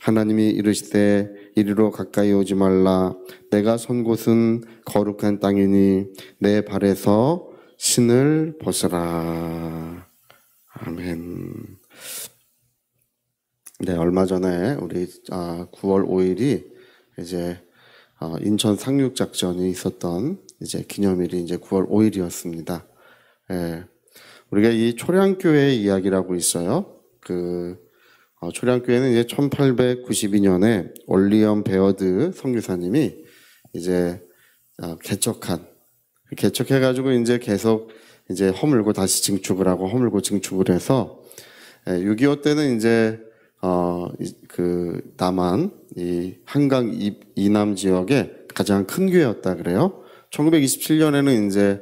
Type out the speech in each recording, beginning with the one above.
하나님이 이르시되 이리로 가까이 오지 말라. 내가 선 곳은 거룩한 땅이니 내 발에서 신을 벗으라. 아멘. 네, 얼마 전에 우리 9월 5일이 이제 인천 상륙작전이 있었던 이제 기념일이 이제 9월 5일이었습니다. 예, 우리가 이 초량교회 이야기라고 있어요. 초량교회는 이제 1892년에 올리엄 베어드 선교사님이 이제 개척해가지고 이제 계속 이제 허물고 다시 증축을 하고 허물고 증축을 해서 6.25 때는 이제 남한 이 한강 이남 지역의 가장 큰 교회였다 그래요. 1927년에는 이제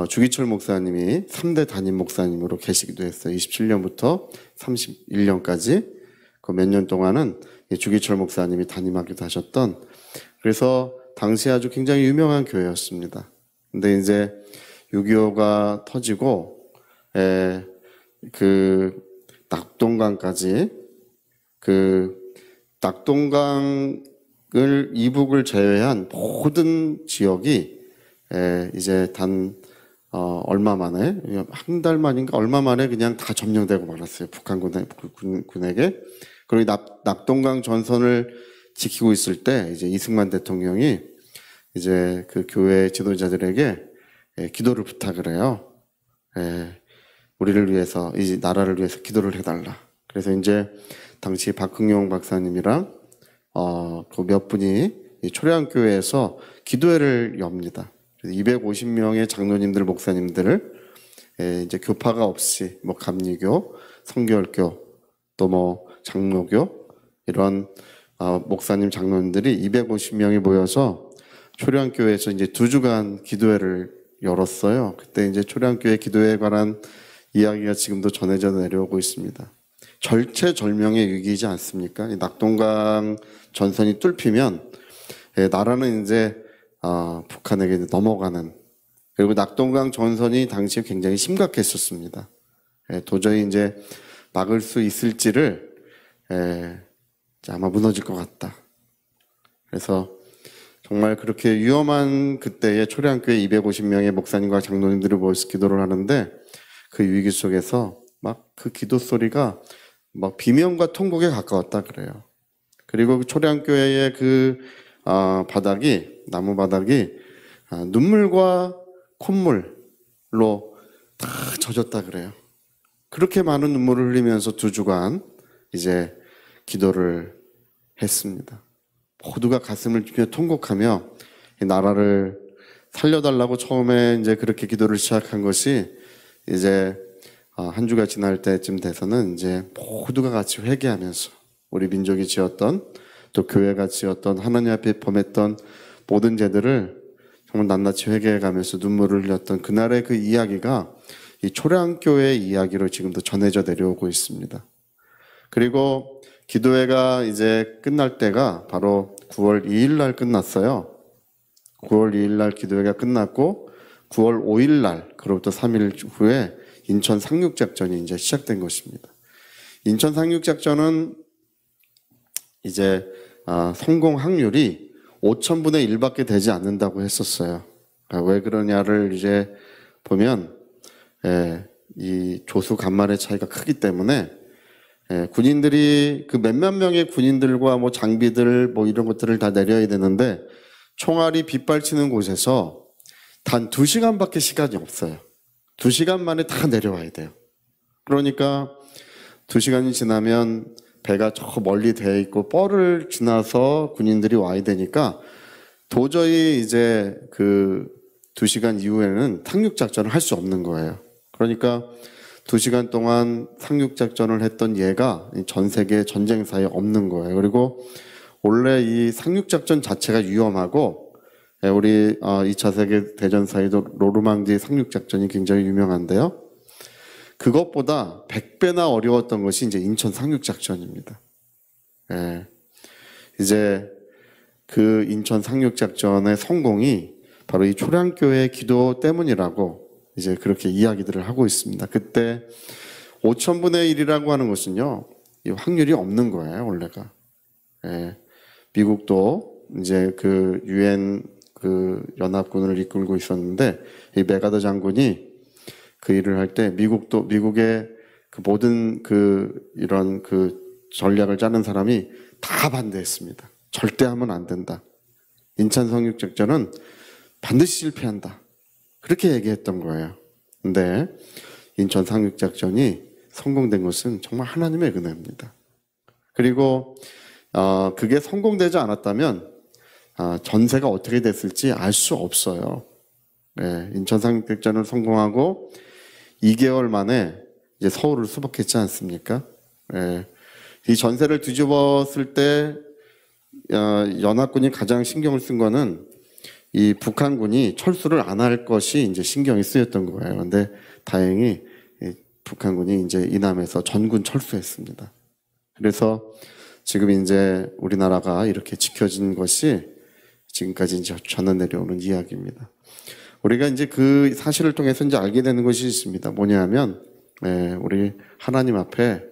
주기철 목사님이 3대 담임 목사님으로 계시기도 했어요. 27년부터 31년까지 그 몇 년 동안은 주기철 목사님이 담임하기도 하셨던, 그래서 당시 아주 굉장히 유명한 교회였습니다. 근데 이제 6.25가 터지고 낙동강까지 낙동강을 이북을 제외한 모든 지역이 이제 얼마 만에, 한 달 만인가 얼마 만에 그냥 다 점령되고 말았어요. 북한군에게. 그리고 낙동강 전선을 지키고 있을 때 이제 이승만 대통령이 이제 그 교회 지도자들에게 기도를 부탁을 해요. 우리를 위해서, 이 나라를 위해서 기도를 해달라. 그래서 이제 당시 박흥용 박사님이랑 그 몇 분이 이 초량교회에서 기도회를 엽니다. 250명의 장로님들, 목사님들을 이제 교파가 없이 뭐 감리교, 성결교, 또 장로교 이런 목사님, 장로님들이 250명이 모여서 초량교회에서 이제 2주간 기도회를 열었어요. 그때 이제 초량교회 기도회에 관한 이야기가 지금도 전해져 내려오고 있습니다. 절체절명의 위기이지 않습니까? 낙동강 전선이 뚫히면 나라는 이제 북한에게 넘어가는, 그리고 낙동강 전선이 당시에 굉장히 심각했었습니다. 도저히 이제 막을 수 있을지를 아마 무너질 것 같다. 그래서 정말 그렇게 위험한 그때에 초량교회 250명의 목사님과 장로님들이 모여서 기도를 하는데, 그 위기 속에서 막 그 기도 소리가 막 비명과 통곡에 가까웠다 그래요. 그리고 그 초량교회의 나무 바닥이 눈물과 콧물로 다 젖었다 그래요. 그렇게 많은 눈물을 흘리면서 2주간 이제 기도를 했습니다. 모두가 가슴을 통곡하며 이 나라를 살려달라고 처음에 이제 그렇게 기도를 시작한 것이, 이제 한 주가 지날 때쯤 돼서는 이제 모두가 같이 회개하면서 우리 민족이 지었던, 또 교회가 지었던, 하나님 앞에 범했던 모든 죄들을 정말 낱낱이 회개해가면서 눈물을 흘렸던 그날의 그 이야기가 이 초량교회의 이야기로 지금도 전해져 내려오고 있습니다. 그리고 기도회가 이제 끝날 때가 바로 9월 2일 날 끝났어요. 9월 2일 날 기도회가 끝났고 9월 5일 날, 그로부터 3일 후에 인천 상륙작전이 이제 시작된 것입니다. 인천 상륙작전은 이제 성공 확률이 5,000분의 1밖에 되지 않는다고 했었어요. 왜 그러냐를 이제 보면 이 조수 간만의 차이가 크기 때문에 군인들이 그 몇몇 명의 군인들과 뭐 장비들 뭐 이런 것들을 다 내려야 되는데, 총알이 빗발치는 곳에서 단 2시간밖에 시간이 없어요. 2시간 만에 다 내려와야 돼요. 그러니까 2시간이 지나면 배가 저 멀리 되어 있고 뻘을 지나서 군인들이 와야 되니까 도저히 이제 그 2시간 이후에는 상륙작전을 할 수 없는 거예요. 그러니까 2시간 동안 상륙작전을 했던 예가 전 세계 전쟁사에 없는 거예요. 그리고 원래 이 상륙작전 자체가 위험하고, 우리 2차 세계대전사에도 노르망디 상륙작전이 굉장히 유명한데요. 그것보다 100배나 어려웠던 것이 이제 인천 상륙작전입니다. 이제 그 인천 상륙작전의 성공이 바로 이 초량교회의 기도 때문이라고 이제 그렇게 이야기들을 하고 있습니다. 그때 5,000분의 1이라고 하는 것은요, 이 확률이 없는 거예요, 원래가. 예, 미국도 이제 그 유엔 그 연합군을 이끌고 있었는데 이 메가더 장군이 그 일을 할 때 미국의 그 모든 그 이런 그 전략을 짜는 사람이 다 반대했습니다. 절대 하면 안 된다. 인천 상륙작전은 반드시 실패한다. 그렇게 얘기했던 거예요. 근데 인천 상륙작전이 성공된 것은 정말 하나님의 은혜입니다. 그리고 그게 성공되지 않았다면 전세가 어떻게 됐을지 알 수 없어요. 네, 인천 상륙작전을 성공하고 2개월 만에 이제 서울을 수복했지 않습니까? 네, 이 전세를 뒤집었을 때 연합군이 가장 신경을 쓴 거는 이 북한군이 철수를 안 할 것이 이제 신경이 쓰였던 거예요. 그런데 다행히 북한군이 이제 이남에서 전군 철수했습니다. 그래서 지금 이제 우리나라가 이렇게 지켜진 것이 지금까지 이제 전해 내려오는 이야기입니다. 우리가 이제 그 사실을 통해서 이제 알게 되는 것이 있습니다. 뭐냐면, 우리 하나님 앞에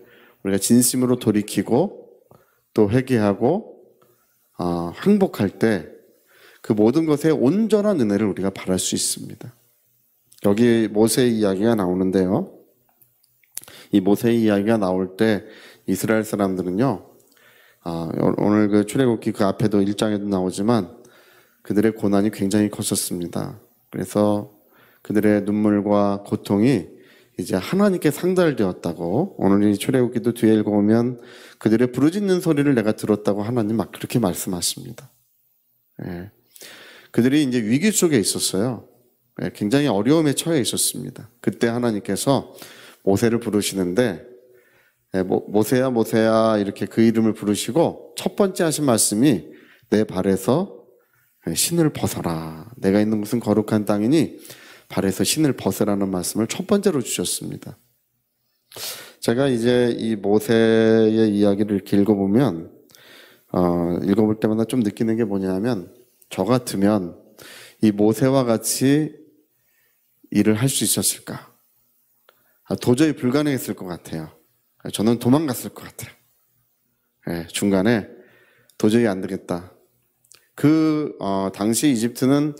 우리가 진심으로 돌이키고 또 회개하고 항복할 때 그 모든 것에 온전한 은혜를 우리가 바랄 수 있습니다. 여기 모세의 이야기가 나오는데요. 이 모세의 이야기가 나올 때 이스라엘 사람들은요, 오늘 그 출애굽기 그 앞에도 1장에도 나오지만 그들의 고난이 굉장히 컸었습니다. 그래서 그들의 눈물과 고통이 이제 하나님께 상달되었다고, 오늘 이 출애굽기도 뒤에 읽어보면 그들의 부르짖는 소리를 내가 들었다고 하나님 막 그렇게 말씀하십니다. 예. 그들이 이제 위기 속에 있었어요. 예, 굉장히 어려움에 처해 있었습니다. 그때 하나님께서 모세를 부르시는데, 모세야 모세야 이렇게 그 이름을 부르시고 첫 번째 하신 말씀이 내 발에서 신을 벗어라. 내가 있는 곳은 거룩한 땅이니 발에서 신을 벗으라는 말씀을 첫 번째로 주셨습니다. 제가 이제 이 모세의 이야기를 이렇게 읽어보면 읽어볼 때마다 좀 느끼는 게 뭐냐면, 저 같으면 이 모세와 같이 일을 할 수 있었을까? 도저히 불가능했을 것 같아요. 저는 도망갔을 것 같아요. 중간에 도저히 안 되겠다. 당시 이집트는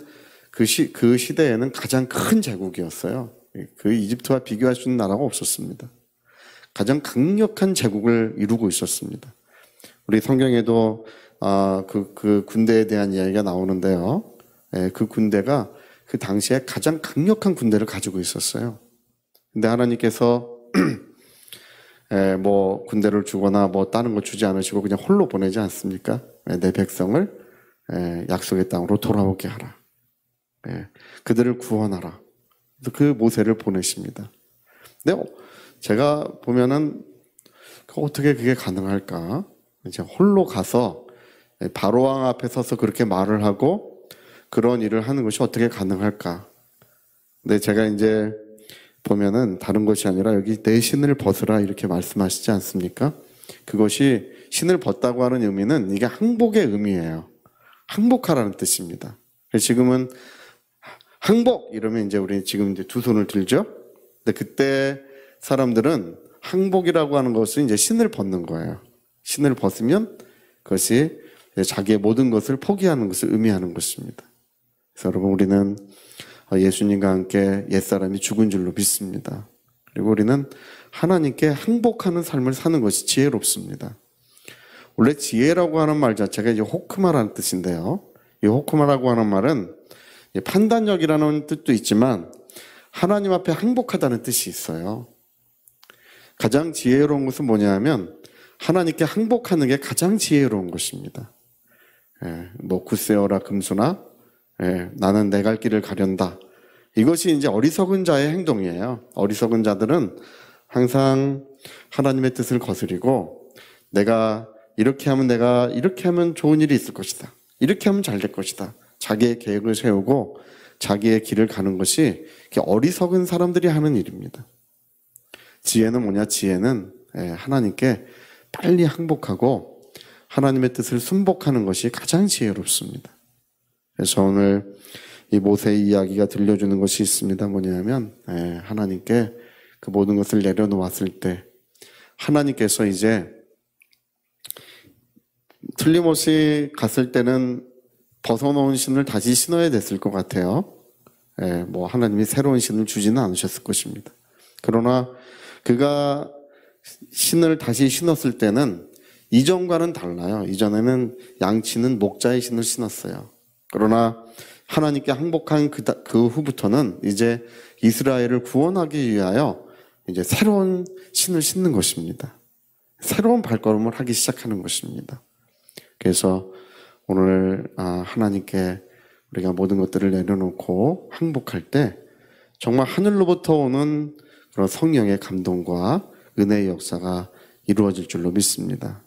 그 시대에는 가장 큰 제국이었어요. 그 이집트와 비교할 수 있는 나라가 없었습니다. 가장 강력한 제국을 이루고 있었습니다. 우리 성경에도 그 군대에 대한 이야기가 나오는데요. 그 군대가 그 당시에 가장 강력한 군대를 가지고 있었어요. 근데 하나님께서 뭐 군대를 주거나 뭐 다른 거 주지 않으시고 그냥 홀로 보내지 않습니까? 내 백성을 약속의 땅으로 돌아오게 하라. 그들을 구원하라. 그래서 그 모세를 보내십니다. 근데 제가 보면은 어떻게 그게 가능할까? 이제 홀로 가서 바로왕 앞에 서서 그렇게 말을 하고 그런 일을 하는 것이 어떻게 가능할까? 근데 제가 이제 보면은 다른 것이 아니라 여기 내 신을 벗으라 이렇게 말씀하시지 않습니까? 그것이 신을 벗다고 하는 의미는 이게 항복의 의미예요. 항복하라는 뜻입니다. 그래서 지금은 항복 이러면 이제 우리 지금 이제 두 손을 들죠. 근데 그때 사람들은 항복이라고 하는 것은 이제 신을 벗는 거예요. 신을 벗으면 그것이 자기의 모든 것을 포기하는 것을 의미하는 것입니다. 그래서 여러분, 우리는 예수님과 함께 옛사람이 죽은 줄로 믿습니다. 그리고 우리는 하나님께 항복하는 삶을 사는 것이 지혜롭습니다. 원래 지혜라고 하는 말 자체가 이제 호크마라는 뜻인데요. 이 호크마라고 하는 말은 판단력이라는 뜻도 있지만 하나님 앞에 항복하다는 뜻이 있어요. 가장 지혜로운 것은 뭐냐면 하나님께 항복하는 게 가장 지혜로운 것입니다. 뭐 굳세어라 금수나 나는 내 갈 길을 가련다. 이것이 이제 어리석은 자의 행동이에요. 어리석은 자들은 항상 하나님의 뜻을 거스리고 내가 이렇게 하면 좋은 일이 있을 것이다. 이렇게 하면 잘 될 것이다. 자기의 계획을 세우고 자기의 길을 가는 것이 어리석은 사람들이 하는 일입니다. 지혜는 뭐냐? 지혜는 하나님께 빨리 항복하고 하나님의 뜻을 순복하는 것이 가장 지혜롭습니다. 그래서 오늘 이 모세의 이야기가 들려주는 것이 있습니다. 뭐냐면 하나님께 그 모든 것을 내려놓았을 때 하나님께서 이제 틀림없이 갔을 때는 벗어놓은 신을 다시 신어야 됐을 것 같아요. 예, 뭐 하나님이 새로운 신을 주지는 않으셨을 것입니다. 그러나 그가 신을 다시 신었을 때는 이전과는 달라요. 이전에는 양치는 목자의 신을 신었어요. 그러나 하나님께 항복한 그 후부터는 이제 이스라엘을 구원하기 위하여 이제 새로운 신을 신는 것입니다. 새로운 발걸음을 하기 시작하는 것입니다. 그래서 오늘 하나님께 우리가 모든 것들을 내려놓고 항복할 때 정말 하늘로부터 오는 그런 성령의 감동과 은혜의 역사가 이루어질 줄로 믿습니다.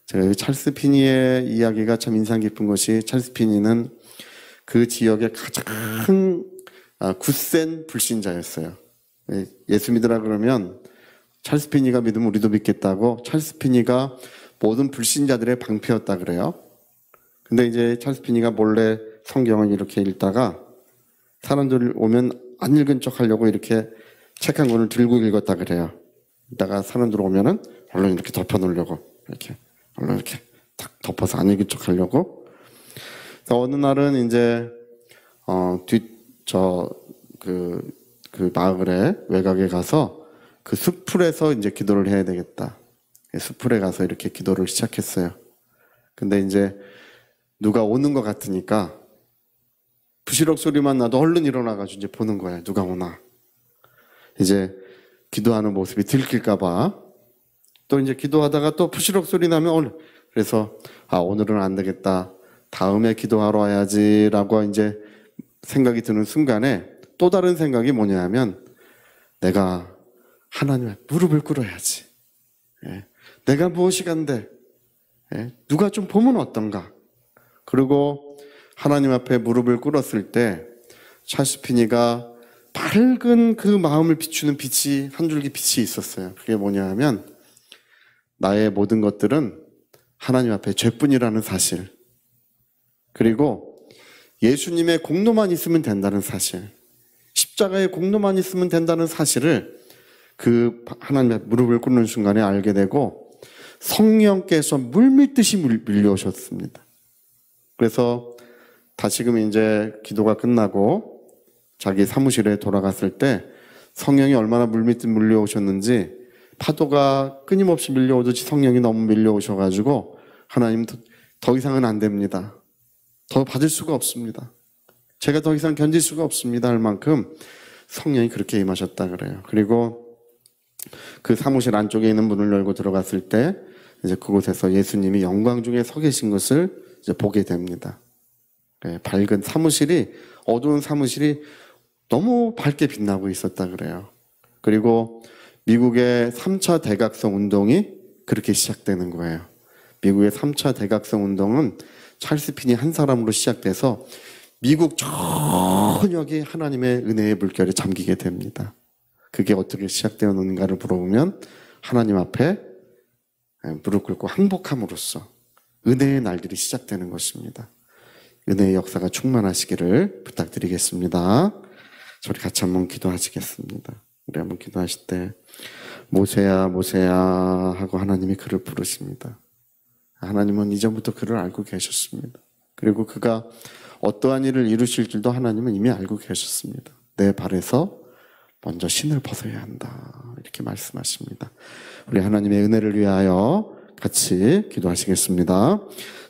제가 찰스 피니의 이야기가 참 인상 깊은 것이, 찰스 피니는 그 지역의 가장 굳센 불신자였어요. 예수 믿으라 그러면 찰스 피니가 믿으면 우리도 믿겠다고, 찰스 피니가 모든 불신자들의 방패였다 그래요. 근데 이제 찰스 피니가 몰래 성경을 이렇게 읽다가 사람들 오면 안 읽은 척 하려고 이렇게 책 한 권을 들고 읽었다 그래요. 이따가 사람들 오면은 얼른 이렇게 덮어 놓으려고, 이렇게 얼른 이렇게 딱 덮어서 안 읽은 척 하려고. 어느 날은 이제 그 마을에 외곽에 가서 그 숲풀에서 이제 기도를 해야 되겠다. 숲풀에 가서 이렇게 기도를 시작했어요. 근데 이제 누가 오는 것 같으니까 부시럭 소리만 나도 얼른 일어나가지고 이제 보는 거야. 누가 오나. 이제 기도하는 모습이 들킬까봐. 또 이제 기도하다가 또 부시럭 소리 나면 그래서 오늘은 안 되겠다. 다음에 기도하러 와야지라고 이제 생각이 드는 순간에 또 다른 생각이 뭐냐 하면, 내가 하나님의 무릎을 꿇어야지. 내가 무엇이 간데 누가 좀 보면 어떤가. 그리고 하나님 앞에 무릎을 꿇었을 때 찰스 피니가 밝은 그 마음을 비추는 빛이, 한 줄기 빛이 있었어요. 그게 뭐냐 하면, 나의 모든 것들은 하나님 앞에 죄뿐이라는 사실, 그리고 예수님의 공로만 있으면 된다는 사실, 십자가의 공로만 있으면 된다는 사실을 그 하나님의 무릎을 꿇는 순간에 알게 되고, 성령께서 물밀듯이 밀려오셨습니다. 그래서 다시금 이제 기도가 끝나고 자기 사무실에 돌아갔을 때 성령이 얼마나 물밀듯 밀려오셨는지, 파도가 끊임없이 밀려오듯이 성령이 너무 밀려오셔가지고, 하나님 더 이상은 안 됩니다. 더 받을 수가 없습니다. 제가 더 이상 견딜 수가 없습니다 할 만큼 성령이 그렇게 임하셨다 그래요. 그리고 그 사무실 안쪽에 있는 문을 열고 들어갔을 때 이제 그곳에서 예수님이 영광 중에 서 계신 것을 이제 보게 됩니다. 밝은 사무실이, 어두운 사무실이 너무 밝게 빛나고 있었다 그래요. 그리고 미국의 3차 대각성 운동이 그렇게 시작되는 거예요. 미국의 3차 대각성 운동은 찰스 피니 한 사람으로 시작돼서 미국 전역이 하나님의 은혜의 물결에 잠기게 됩니다. 그게 어떻게 시작되었는가를 물어보면, 하나님 앞에 무릎 꿇고 항복함으로써 은혜의 날들이 시작되는 것입니다. 은혜의 역사가 충만하시기를 부탁드리겠습니다. 우리 같이 한번 기도하시겠습니다. 우리 한번 기도하실 때, 모세야 모세야 하고 하나님이 그를 부르십니다. 하나님은 이전부터 그를 알고 계셨습니다. 그리고 그가 어떠한 일을 이루실 줄도 하나님은 이미 알고 계셨습니다. 내 발에서 먼저 신을 벗어야 한다, 이렇게 말씀하십니다. 우리 하나님의 은혜를 위하여 같이 기도하시겠습니다.